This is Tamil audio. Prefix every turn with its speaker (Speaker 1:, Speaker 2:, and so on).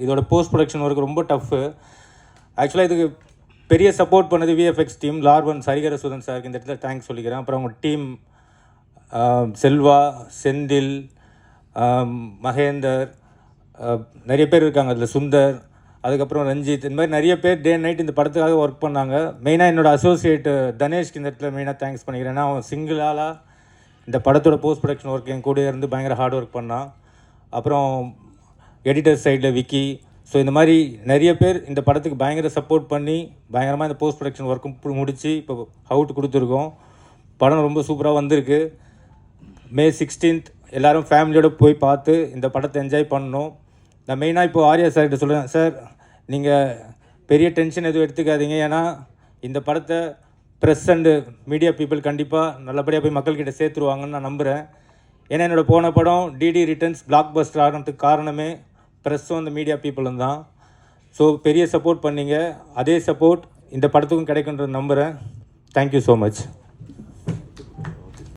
Speaker 1: இதோட போஸ்ட் ப்ரொடக்ஷன் ஒர்க் ரொம்ப டஃப்பு. ஆக்சுவலாக இதுக்கு பெரிய சப்போர்ட் பண்ணது விஎஃப்எக்ஸ் டீம், லார்வன் சரிகரசுதன் சாருக்கு இந்த இடத்துல தேங்க்ஸ் சொல்லிக்கிறேன். அப்புறம் அவங்க டீம் செல்வா, செந்தில், மகேந்தர், நிறைய பேர் இருக்காங்க அதில், சுந்தர், அதுக்கப்புறம் ரஞ்சித், இந்த மாதிரி நிறைய பேர் டே நைட் இந்த படத்துக்காக ஒர்க் பண்ணாங்க. மெயினாக என்னோடய அசோசியேட் தனேஷ்க்கு இந்த இடத்துல மெயினாக தேங்க்ஸ் பண்ணிக்கிறேன். ஏன்னா அவன் சிங்கிளாக இந்த படத்தோட போஸ்ட் ப்ரொடக்ஷன் ஒர்க் என் கூட இருந்து பயங்கர ஹார்ட் ஒர்க் பண்ணான். அப்புறம் எடிட்டர் சைடில் விக்கி. ஸோ இந்த மாதிரி நிறைய பேர் இந்த படத்துக்கு பயங்கர சப்போர்ட் பண்ணி பயங்கரமாக இந்த போஸ்ட் ப்ரொடக்ஷன் ஒர்க்கும் முடித்து இப்போ அவுட் கொடுத்துருக்கோம். படம் ரொம்ப சூப்பராக வந்திருக்கு. May 16th எல்லோரும் ஃபேமிலியோடு போய் பார்த்து இந்த படத்தை என்ஜாய் பண்ணணும். நான் மெயினாக இப்போது ஆர்யா சார்கிட்ட சொல்கிறேன், சார் நீங்கள் பெரிய டென்ஷன் எதுவும் எடுத்துக்காதீங்க. ஏன்னா இந்த படத்தை ப்ரெஸ் அண்டு மீடியா பீப்புள் கண்டிப்பாக நல்லபடியாக போய் மக்கள்கிட்ட சேர்த்துருவாங்கன்னு நான் நம்புகிறேன். ஏன்னா என்னோடய போன படம் டிடி ரிட்டர்ன்ஸ் பிளாக் பஸ்டர் ஆகிறதுக்கு காரணமே ப்ரெஸ்ஸும் அந்த மீடியா பீப்புளும் தான். ஸோ பெரிய சப்போர்ட் பண்ணிங்க. அதே சப்போர்ட் இந்த படத்துக்கும் கிடைக்குன்றது நம்புகிறேன். Thank you so much.